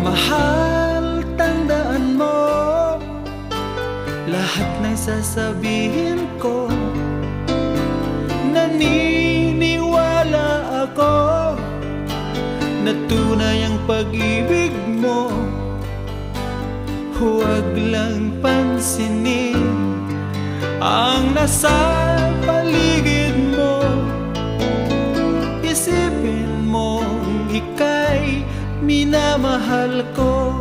Mahal, tandaan mo lahat ng sasabihin ko. Naniniwala ako na tunay ang pag-ibig mo. Huwag lang pansinin ang nasa paligid mo. Isipin mong ika'y minamahal ko.